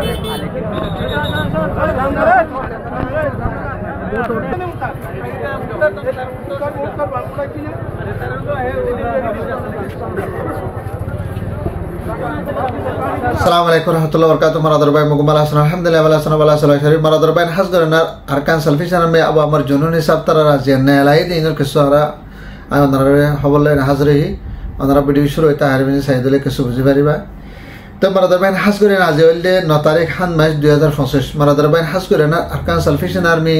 Assalamualaikum warahmatullahi wabarakatuh. Marador bain mukumal hasan alhamdulillah wala sana wala salah syarif marador bain hasgorna arkan salfishan me abu amar junun hisab tara razian nelai dinur kesara ayonaরে হবলে হাজরেহি ওনারা video শুরু হইতা হারবিনি সাইদলে কে সুবজি পারিবা তো মারাদার বাইন হাস করে না জেলদে 9 তারিখ হান মাস 2025 মারাদার বাইন হাস করে না আরকান সালফিশন আর্মি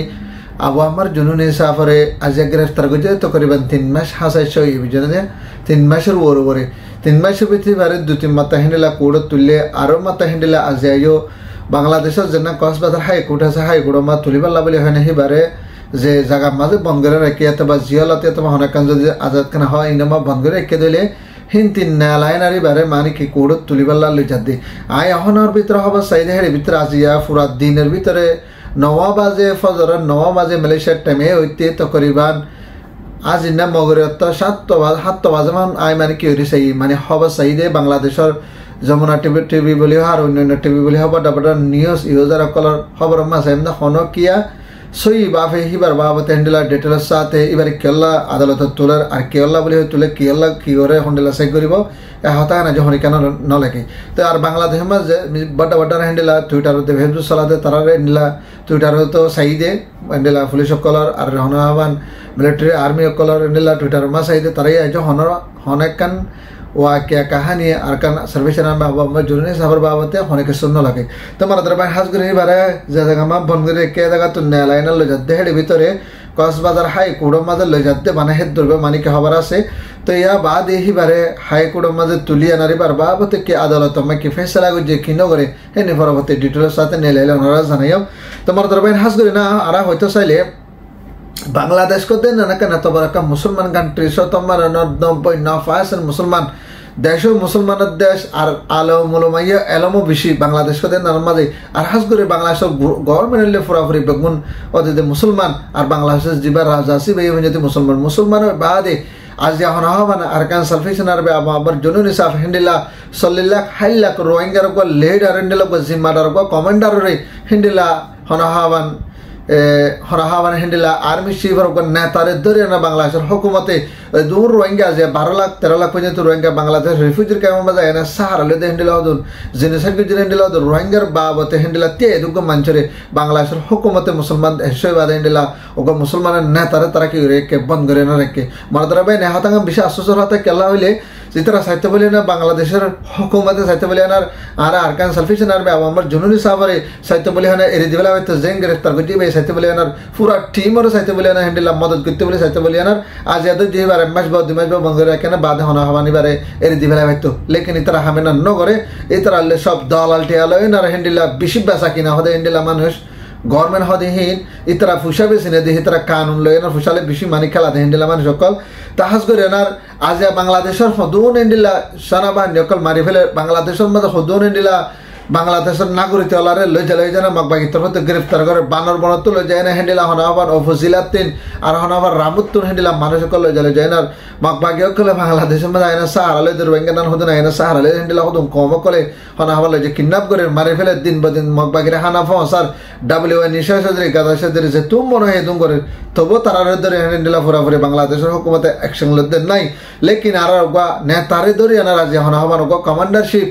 আবু আমার জুনুনে সাফরে আজ গ্রেফতার গজে তো করিবান 3 মাস হাসাই ছয় বিজনে 3 মাসের ওরে 3 মাসের ভিতরে বারে 2-3 মাতা হিন্ডলা কোড তুললে আরো মাতা হিন্ডলা আজ আইও বাংলাদেশের জন্য কক্সবাজার হাইকোর্ট আছে হাইকোর্ট মা তুলিবাল্লা বলে হয় না হিবারে যে জায়গা মাঝে বন্ধ করে রেখে অথবা জিয়ালতে অথবা হনাকান যদি আজাদ খানা হয় ইনামা বন্ধ করে রেখে দিলে হিন্তিন নালাইনারি বারে মানে কি কোড়ত তুলিবাল্লা লই যাদি আই অহনার ভিতরে হবা সাইদে হের ভিতরে আজিয়া পুরা দিনের ভিতরে 9 বাজে ফজর 9 বাজে মালয়েশিয়ার টাইমে হইতে তকরিবান আজ ইন্না মগরিয়ত 7 বাজে মান আই মানে কি হইছে সেই মানে হবা সাইদে বাংলাদেশের যমুনা টিভি বলি আর অন্যান্য টিভি বলি হবা ডাবটা নিউজ ইউজার কলার খবর মাসে এমনা হনকিয়া সই বাফে হিবার বাবতে হ্যান্ডেলার ডিটেলস সাথে এবারে কেল্লা আদালত তোলার আর কেল্লা বলে তুলে কেল্লা কি করে হ্যান্ডেলা চেক করিব এ হতা না যখন কেন নলেকে তো আর বাংলাদেশ মাঝে বড় বড় হ্যান্ডেলা টুইটারতে ভেজু সালাতে তারারে হ্যান্ডেলা টুইটারও তো সাইদে হ্যান্ডেলা পুলিশ কলার আর হনহাবান মিলিটারি আর্মি কলার হ্যান্ডেলা টুইটার মা সাইদে তারাই আজ হনেকান ওয়াকিয়া কাহানি আরকান সার্ভিসের নামে আবু জুনুনে সাফর বাবতে অনেক শূন্য লাগে তোমার দরবার হাজ করে এবারে যে জায়গা মা বন করে কে জায়গা তো নেলাইনা লই যাতে হেড ভিতরে কক্সবাজার হাইকোর্টের মাঝে লই যাতে মানে হেড ধরবে মানে কি খবর আছে তো ইয়া বাদ এবারে হাইকোর্টের মাঝে তুলি আনার এবার বাবতে কি আদালত মা কি ফেসলা যে কিনো করে হেনে পরবর্তী ডিটেলস সাথে নেলাইলে ওনারা জানাইও তোমার দরবার হাজ করে না আরা হয়তো চাইলে বাংলাদেশ কোতে না কেন তো বড় একটা মুসলমান কান্ট্রি সো তোমার 99% মুসলমান দেশও মুসলমানের দেশ আর আলো মুলমাইয়া এলমও বেশি বাংলাদেশ কোতে না মাঝে আর হাস করে বাংলাদেশের গভর্নমেন্টে পুরাপুরি বেগুন ওদের মুসলমান আর বাংলাদেশের জিবার রাজা আসি ভাই যদি মুসলমানের বাদে আজ যখন হবান আরকান সালফিশন আরবে আবার জুনুনি সাফ হিন্দিলা সল্লিল্লাহ হাইল্লাহ রোহিঙ্গার গো লেডার হিন্দিলা গো জিম্মাদার গো কমান্ডার রে হিন্দিলা হনহাবান হনহাবান হিন্দিলা আর্মি চিফর গো নেতারে ধরে না বাংলাদেশের হুকুমতে দূর রোহিঙ্গা যে 12 লাখ 13 লাখ পর্যন্ত রোহিঙ্গা বাংলাদেশ রিফিউজির কাম বাজা এনা সাহারা লেদে হিন্দিলা হদুন জিনিসের গিজে হিন্দিলা হদুন রোহিঙ্গার বাবতে হিন্দিলা তে দুগ মঞ্চরে বাংলাদেশের হুকুমতে মুসলমান হেসই বাদে হিন্দিলা ওগো মুসলমানের নেতারে তারা কি রেকে বন্ধ করে না রেকে মারদরা ভাই নেহাতাঙ্গা বিশেষ আশ্চর্য হতে কেলা হইলে যেতারা সাহিত্য বলি না বাংলাদেশের হুকুমতে সাহিত্য বলি আনার আর আরকান সালফিশন আরবে আমার জুনুনি সাহাবারে সাহিত্য বলি আনা এরি দিবেলা হয়তো জেন গ্রেফতার করতে ভাই সাহিত্য বলি আনার পুরা টিমরও সাহিত্য বলি আনা হিন্দিলা মদত করতে বলে সাহিত্য বলি আনার আজ এত যেবার মাস বা 2 মাস বা বন্ধ করে রাখে না বাদে হনা হবানি বারে এরি দিবেলা হয়তো লেকিন ইতারা হামেনা ন করে ইতারা সব দলাল টিয়ালো এনার হিন্দিলা বেশি বেচা কিনা হদে হিন্দিলা মানুষ গভর্নমেন্ট হদিহীন ইতারা ফুসা বেশি না দিয়ে ইতারা কানুন লয় এনার ফুসালে বেশি মানি খেলা দেয় হিন্দিলা মানুষ সকল তাহাজ করে এনার আজ বাংলাদেশের হদুন হিন্দিলা সেনাবাহিনী সকল মারি ফেলে বাংলাদেশের মধ্যে হদুন হিন্দিলা বাংলাদেশের নাগরিক ওলারে লই যায় মগবাগি তরফতে গ্রেফতার করে বানর বনত লই যায় না হ্যান্ডেলা হনাবার অফজিলাতিন আর হনাবার রামুত্তুর হ্যান্ডেলা মানুষ সকল লই যায় না মগবাগি সকলে বাংলাদেশের মধ্যে আয়না সাহারা লই দের বেঙ্গান হদুন আয়না সাহারা লই হ্যান্ডেলা হদুন কম করে হনাবার লই যে কিডন্যাপ করে মারি ফেলে দিন বদিন মগবাগিরে হানা ফসার ডাব্লিউএন নিশা সদরি গাদা সদরি যে তুম মনে হয় দুম করে তবু তারা ধরে হ্যান্ডেলা পুরাপুরি বাংলাদেশের হুকুমতে অ্যাকশন লদের নাই লেকিন আর গা নেতারে ধরে আনার আজ হনাবার গো কমান্ডারশিপ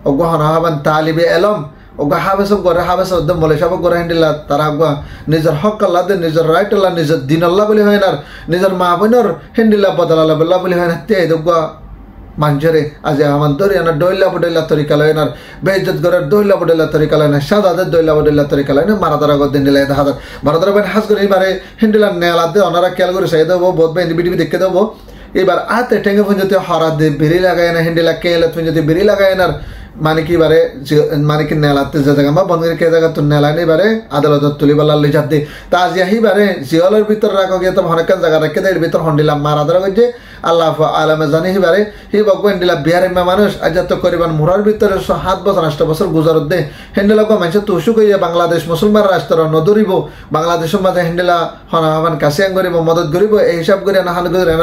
ওগো হনহাবান তালিবে এলম ওগো হাবেসব করে হাবেসব দম বলে সব করে হ্যান্ডেলা তারা গো নিজের হক আল্লাহ দে নিজের রাইট আল্লাহ নিজের দিন আল্লাহ বলি হয় না নিজের মা বোনের হ্যান্ডেলা বদলাল্লাহ বল্লাহ বলি হয় না তে দগো মানজরে আজ আমার দরি আনা ডইলা বডইলা তরিকা লয় না বেইজ্জত করে ডইলা বডইলা তরিকা লয় না সাদাদের ডইলা বডইলা তরিকা লয় না মারাদারা গদ দিন দিলে হাজার মারাদারা বেন হাস করে এবারে হ্যান্ডেলা নেলা দে ওনারা খেয়াল করে সাই দেবো বহুত বেন বিডিবি দেখে দেবো এবার আতে টেঙ্গে পঞ্জতে হরা দে বেরি লাগায় না হ্যান্ডেলা কেলে পঞ্জতে বেরি লাগায় না মানে কি বারে মানে কি নেলাতে যে জায়গা বা বন্ধের কে জায়গা তো নেলা নেই বারে আদালত তুলিবাল্লা লই যাতে তা আজ আহি বারে জিওলের ভিতর রাখো গিয়ে তো অনেক জায়গা রেখে দেয় ভিতর হন্ডিলাম মারা ধরা করছে আল্লাহ আলমে জানি হিবারে হি বকব হ্যান্ডিলা বিহারে মানুষ আজ তো করিবান মুরার ভিতরে 7 বছর 8 বছর গুজারত দে হ্যান্ডিলা গো মানুষ তো উসু কইয়া বাংলাদেশ মুসলমান রাষ্ট্র নদরিব বাংলাদেশের মাঝে হ্যান্ডিলা হনাহাবান কাছে করিব মদত করিব এই হিসাব করে না হান করে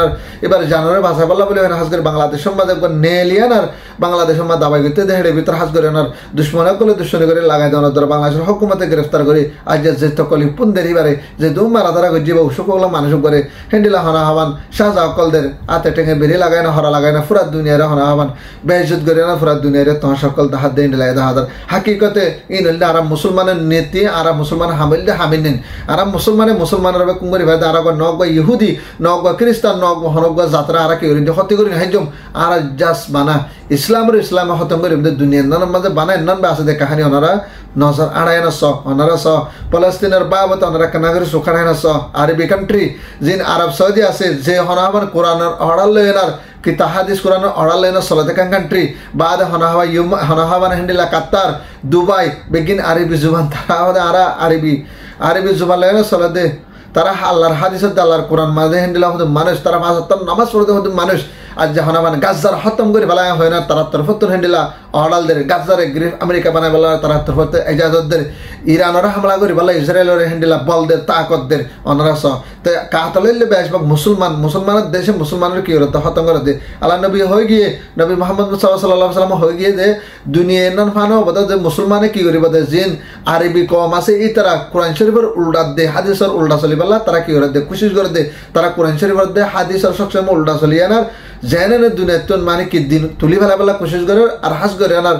এবার জানুয়ারি ভাষা বলা বলে হাজ করে বাংলাদেশের মাঝে নেলিয়ান আর বাংলাদেশের মাঝে দাবাই করতে হেড়ে ভিতর হাজ করে ওনার দুশ্মনে করলে দুশ্মনী করে লাগাই দেওয়ার দ্বারা বাংলাদেশের হুকুমতে গ্রেফতার করে আজ যে তকলি পুন দেরি বারে যে দু মারা ধরা গজি বা সকল মানুষ করে হেন্ডিলা হনা হবান শাহজাহ অকলদের আতে টেঙে বেরি লাগাই না হরা লাগাই না ফুরাত দুনিয়ারে হনা হবান বেহজুত করে না ফুরাত দুনিয়ারে তোমার সকল হাত দিয়ে হেন্ডিলা হাজার হাকিকতে ইন হইলে আরাম মুসলমানের নীতি আরাম মুসলমান হামিললে হামিল নিন আরাম মুসলমানের কুঙ্গরি ভাই আর নগ ইহুদি নগ খ্রিস্টান নগ হনগ যাত্রা আর কি করি হতে করি হাইজম আর জাস বানা ইসলাম হতম করে দুনিয়ার নানার মাঝে বানায় নান বা আছে দে কাহানি ওনারা নজর আড়াই না ওনারা ফলস্তিনের বাবত ওনারা কানাগরি সুখাড়াই না আরবি কান্ট্রি যিন আরব সৌদি আছে যে হনাহাবার কোরআনের অর্ডার লয়েনার কি তাহাদিস কোরআনের অর্ডার লয়েনার সলাতে কান্ট্রি বাদ হনাহাবান হেন্ডিলা কাতার দুবাই বেগিন আরবি জুবান তারা আরা আরবি জুবান লয়েনা সলাতে তারা আল্লাহর হাদিসের আল্লাহর কোরআন মাঝে হেন্ডিলা হতো মানুষ তারা নামাজ পড়তে হতো মানুষ আজ যে হনাবান গাজার হতম করে বেলা হয় না তারা তরফত্তর হেন্ডিলা অর্ডালদের গাজারে গ্রিফ আমেরিকা বানায় বেলা তারা তরফত এজাজতদের ইরানরা হামলা করে বেলা ইসরায়েলের হেন্ডিলা বলদের তাকতদের অনারা তো কাতলে বেশভাগ মুসলমানের দেশে মুসলমানের কি হতো হতম করে দে আল্লাহ নবী হয়ে গিয়ে নবী মোহাম্মদ সাল্লাল্লাহু সাল্লাম হয়ে গিয়ে যে দুনিয়া এনান ফানো বদল যে মুসলমানে কি করি বদে জিন আরবি কম আছে এই তারা কোরআন শরীফের উল্টা দে হাদিসের উল্টা চলি বেলা তারা কি করে দে কোশিশ করে দে তারা কোরআন শরীফের দে হাদিসের সবসময় উল্টা চলি আনার জেনে দুনিয়া মানে কি দিন তুলি ফেলা বেলা কোশিশ করে আর হাজ করে আনার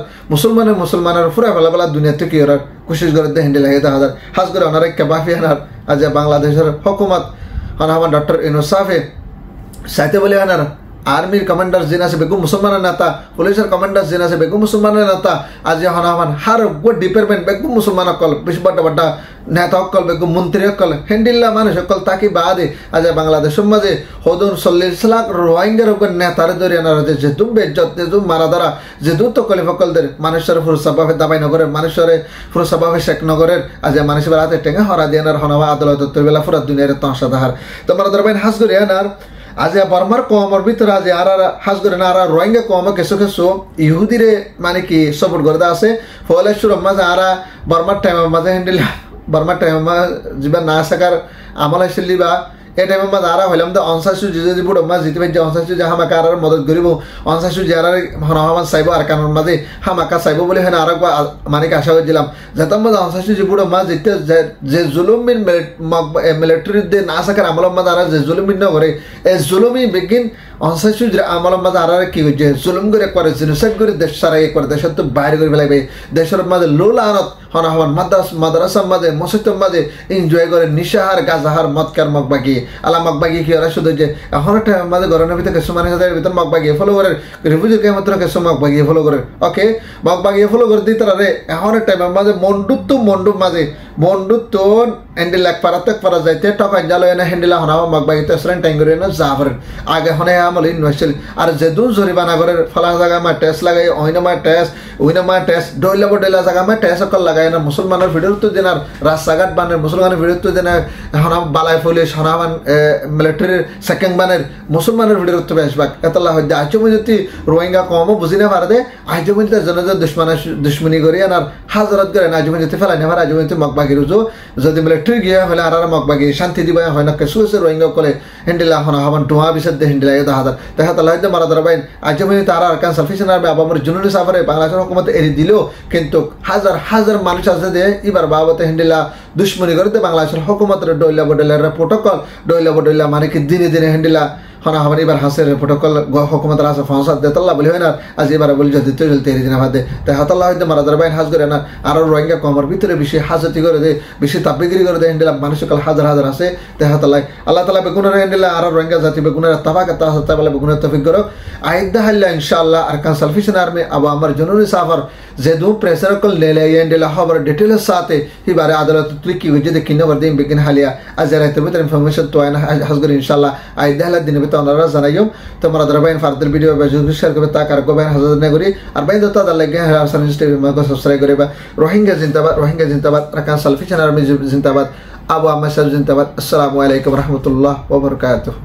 মুসলমানের ফুরা ফেলা বেলা দুনিয়াতে কি ওরা কোশিশ করে দে হেন্ডেল লাগে হাজার হাজ করে ওনার কেবাফি আনার আজ বাংলাদেশের হুকুমত হনামান ডক্টর ইনুসাফে সাইতে বলে আনার আর্মির কমান্ডার যিনি আছে বেগম মুসলমানের নেতা পুলিশের কমান্ডার যিনি আছে বেগম মুসলমানের নেতা আজ হনামান হার ডিপার্টমেন্ট বেগম মুসলমান অকল বেশি বড় নেতা অকল বেগম মন্ত্রী অকল হেন্ডিল্লা মানুষ অকল তাকে বাদে আজ বাংলাদেশের মাঝে হদুন 40 লাখ রোহিঙ্গার উপর নেতারে ধরে আনার যে তুম বেজ্জত যে তুম মারা ধরা যে দু তকলি ফকলদের মানুষের ফুরসাবাফে দাবাই নগরের মানুষের ফুরসাবাফে শেখ নগরের আজ মানুষের হাতে টেঙে হরা দিয়ে আনার হনাবা আদালত বেলা ফুরা দুনিয়ার তঁসা দাহার তোমার দরবাইন হাস করে আনার আজ বর্মার কমর ভিতরে আজ আর হাজ করে না আর রোহিঙ্গা কম কিছু ইহুদিরে মানে কি সপোর্ট করে আছে ফলে সুরম মাঝে আর বর্মার টাইমের মাঝে হ্যান্ডেল বর্মার টাইমের মাঝে যা না থাকার আমল আসলি বা এই টাইমের মাঝে আর হইলাম তো অনসাইসু যদি বুড়ো মাছ জিতে পাই যে অনসাইসু যে হামাকা আর মদত করিব অনসাইসু যে আর হনহামান চাইব আর কারণ মাঝে হামাকা চাইব বলে হেন আর মানে কি আশা করছিলাম যাতে মাঝে অনসাইসু যে বুড়ো মাছ জিতে যে জুলুমিন মিলিটারি দিয়ে না থাকার আমলের মাঝে আর যে জুলুমিন নগরে এই জুলুমি বিগিন অনসাইসু যে আমলের মাঝে আর কি হচ্ছে জুলুম করে জিনোসাইড করে দেশ সারাই করে দেশের তো বাইরে করে ফেলাইবে দেশের মাঝে লোল আনত হনহামান মাদ্রাসার মাঝে মসজিদের মাঝে এনজয় করে নিশাহার গাজাহার মদকার মগবাগি আলা মগবাগি কি ওরা শুধু যে এখন একটা মাঝে গরমের ভিতরে কিছু মানুষ ভিতরে মগবাগিয়ে ফলো করে রিফিউজির কে মাত্র কিছু মগবাগিয়ে ফলো করে ওকে মগবাগিয়ে ফলো করে দিতে রে এখন টাইমের মাঝে মন্ডুপ মাঝে বন্ধুত্ব হ্যান্ডেল এক পারা যাইতে টকা জালো এনে হ্যান্ডেল হনাবা মগবাগিতে আসলেন ট্যাঙ্গুরি না জাফরেন আগে হনে আমল ইনভেস্টেল আর যেদুন জরিমানা করে ফলা জায়গা মা টেস্ট লাগাই ওইনা টেস্ট ডইলা জায়গা মা টেস্ট অকল লাগাই না মুসলমানের ভিডিও তো দেনার রাস্তাঘাট বানের মুসলমানের ভিডিও তো দেনা হনাম বালাই পুলিশ হনামান মিলিটারির সেকেন্ড বানের মুসলমানের ভিডিও তো বেশবাক এতলা হইতে আজমে যদি রোহিঙ্গা কমও বুঝি না পারে দে আজমে যদি জন দুশ্মনী করি আর হাজারত করে না আজমে যদি ফেলাই না আজমে যদি মগবাগি রুজো যদি মিলিটারি গিয়া হলে আর মগবাগি শান্তি দিবা হয় না কিছু রোহিঙ্গা কলে হ্যান্ডেল হনাহামান ডোয়া বিষয় হ্যান্ডেল হাজার দেখা তালা হইতে মারা ধরবাইন আজমে তারা আর কান সালফিশন আর আবার জুনুনি সাফারে বাংলাদেশের হুকুমত এড়ি দিলেও কিন্তু হাজার মানুষ আছে যে এবার বাবতে হ্যান্ডেলা দুশ্মনী করতে বাংলাদেশের হুকুমতের ডইলা বডইলার প্রোটোকল ডইলা মানে কি দিনে হ্যান্ডেলা হনা আমার এবার হাসের প্রোটোকল হুকুমতের আছে ফসাদ দেতল্লা বলি হয় না আজ এবার বলি যদি তেরি দিন ভাদে তাই হাতাল্লাহ হইতে মারা ধরবাইন হাজ করে না আরো রোহিঙ্গা কমর ভিতরে বেশি হাজতি করে দে বেশি তাপিগিরি করে দেয় হ্যান্ডেলা মানুষ কাল হাজার আছে তাই হাতাল্লাহ আল্লাহ তালা বেগুনের হ্যান্ডেলা আর রোহিঙ্গা জাতি বেগুনের তাবাক তা বলে বেগুনের তফিক করো আইদা হাল্লা ইনশাআল্লাহ আর কান সালফিশন আর্মি अब আমার জনুনি সাফার যে দু প্রেসার কল লেলে হ্যান্ডেলা খবর ডিটেলের সাথে ही बारे আদালত তুই কি হইছে দেখি না বর্দিন বেগিন হালিয়া আজ রাতে ভিতরে ইনফরমেশন তো আইনা হাজ করে ইনশাআল্লাহ আইদা হাল্লা দিনে তো ওনারা জানাইও তোমরা দরবাইন ফারদার ভিডিও বেজু শেয়ার করবে তা কার গোবেন হাজার না করি আর বাইন তো তাদের লাগে হাসান টিভি মাগো সাবস্ক্রাইব করে বা রোহিঙ্গা জিন্দাবাদ রাকান সালফিশন আর্মি জিন্দাবাদ আবু আহমদ সাহেব জিন্দাবাদ আসসালামু আলাইকুম ওয়া রাহমাতুল্লাহ ওয়া বারাকাতুহু।